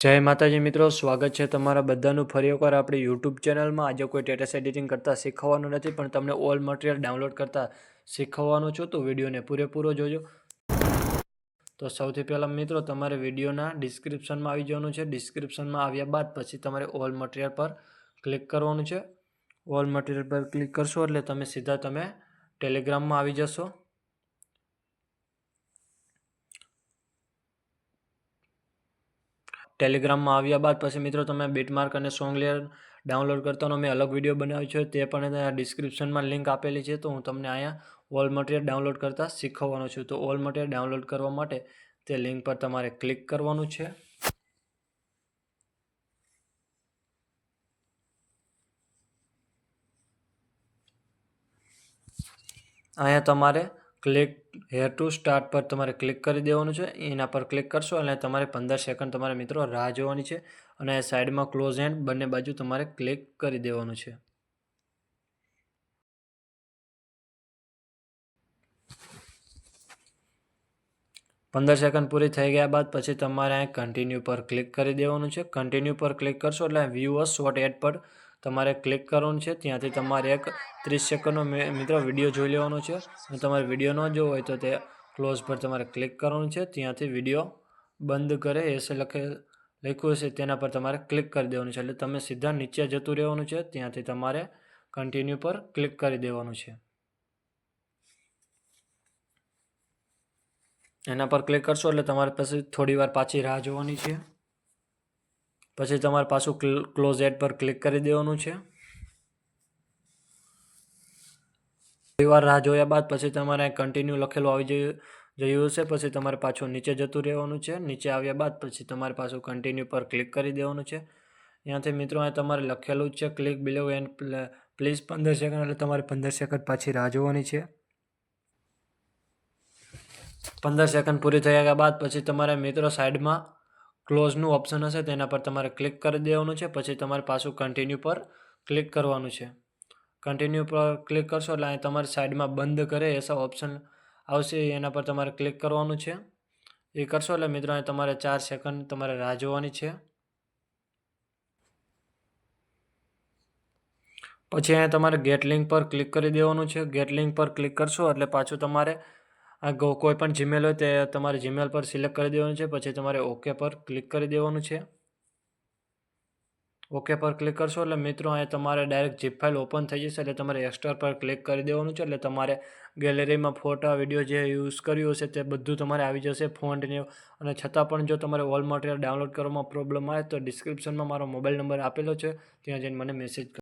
જય માતાજી મિત્રો, સ્વાગત છે તમારા બધાનું ફરી એકવાર આપણી યુટ્યુબ ચેનલમાં। આજે કોઈ સ્ટેટસ એડિટિંગ કરતાં શીખવવાનું નથી, પણ તમને ઓલ મટીરિયલ ડાઉનલોડ કરતાં શીખવવાનું છું, તો વિડીયોને પૂરેપૂરો જોજો। તો સૌથી પહેલાં મિત્રો તમારે વિડીયોના ડિસ્ક્રિપ્શનમાં આવી જવાનું છે। ડિસ્ક્રિપ્શનમાં આવ્યા બાદ પછી તમારે ઓલ મટીરિયલ પર ક્લિક કરવાનું છે। ઓલ મટીરિયલ પર ક્લિક કરશો એટલે તમે સીધા ટેલિગ્રામમાં આવી જશો। ટેલિગ્રામમાં આવ્યા બાદ પછી મિત્રો તમે બીટમાર્ક અને સોંગ લેયર ડાઉનલોડ કરતાનો મેં અલગ વિડીયો બનાવ્યો છે, તે પણ ડિસ્ક્રિપ્શનમાં લિંક આપેલી છે। તો હું તમને અહીંયા ઓલ મટીરિયલ ડાઉનલોડ કરતાં શીખવવાનો છું। તો ઓલ મટીરિયલ ડાઉનલોડ કરવા માટે તે લિંક પર તમારે ક્લિક કરવાનું છે। અહીંયા તમારે ક્લિક હેર ટુ સ્ટાર્ટ પર તમારે ક્લિક કરી દેવાનું છે। એના પર ક્લિક કરશો એટલે તમારે 15 સેકન્ડ તમારે મિત્રો રાહ જોવાની છે, અને સાઈડમાં ક્લોઝ એન્ડ બંને બાજુ તમારે ક્લિક કરી દેવાનું છે। પંદર સેકન્ડ પૂરી થઈ ગયા બાદ પછી તમારે અહીં કન્ટિન્યુ પર ક્લિક કરી દેવાનું છે। કન્ટિન્યુ પર ક્લિક કરશો એટલે વ્યૂ અ શોર્ટ એડ પર તમારે ક્લિક કરવાનું છે। ત્યાંથી તમારે એક 30 સેકન્ડનો મિત્રો વિડીયો જોઈ લેવાનો છે, અને તમારે વિડીયો ન જોવો હોય તો તે ક્લોઝ પર તમારે ક્લિક કરવાનું છે। ત્યાંથી વિડીયો બંધ કરે એસે લખ્યું હશે તેના પર તમારે ક્લિક કરી દેવાનું છે, એટલે તમે સીધા નીચે જતું રહેવાનું છે। ત્યાંથી તમારે કન્ટિન્યુ પર ક્લિક કરી દેવાનું છે। એના પર ક્લિક કરશો એટલે તમારે પછી થોડી વાર પાછી રાહ જોવાની છે। પછી તમારે પાછું ક્લોઝ એડ પર ક્લિક કરી દેવાનું છે। થોડી વાર રાહ જોયા બાદ પછી તમારે કન્ટિન્યુ લખેલું આવી જયું હશે, પછી તમારે પાછું નીચે જતું રહેવાનું છે। નીચે આવ્યા બાદ પછી તમારે પાછું કન્ટિન્યુ પર ક્લિક કરી દેવાનું છે। ત્યાંથી મિત્રો અહીં તમારે લખેલું જ છે click below and please 15 second, એટલે તમારે 15 સેકન્ડ પાછી રાહ જોવાની છે। 15 સેકન્ડ પૂરી થયા બાદ પછી તમારે મિત્રો સાઈડમાં ક્લોઝનું ઓપ્શન હશે તેના પર તમારે ક્લિક કરી દેવાનું છે। પછી તમારે પાછું કન્ટિન્યુ પર ક્લિક કરવાનું છે। કન્ટિન્યુ પર ક્લિક કરશો એટલે અહીં તમારી સાઈડમાં બંધ કરે એસા ઓપ્શન આવશે, એના પર તમારે ક્લિક કરવાનું છે। એ કરશો એટલે મિત્રો અહીં તમારે 4 સેકન્ડ તમારે રાહ જોવાની છે। પછી અહીંયા તમારે ગેટ લિંક પર ક્લિક કરી દેવાનું છે। ગેટ લિંક પર ક્લિક કરશો એટલે પાછું તમારે આ કોઈ પણ જીમેલ હોય તે તમારે જીમેલ પર સિલેક્ટ કરી દેવાનું છે। પછી તમારે ઓકે પર ક્લિક કરી દેવાનું છે। ઓકે પર ક્લિક કરશો એટલે મિત્રો અહીંયા તમારે ડાયરેક્ટ ઝીપ ફાઇલ ઓપન થઈ જશે, એટલે તમારે એક્સટ્રા પર ક્લિક કરી દેવાનું છે। એટલે તમારે ગેલેરીમાં ફોટા વિડીયો જે યુઝ કર્યું હશે તે બધું તમારે આવી જશે, ફોન્ટ ને, અને છતાં પણ જો તમારે ઓલ મટીરિયલ ડાઉનલોડ કરવામાં પ્રોબ્લેમ આવે તો ડિસ્ક્રિપ્શનમાં મારો મોબાઈલ નંબર આપેલો છે, ત્યાં જઈને મને મેસેજ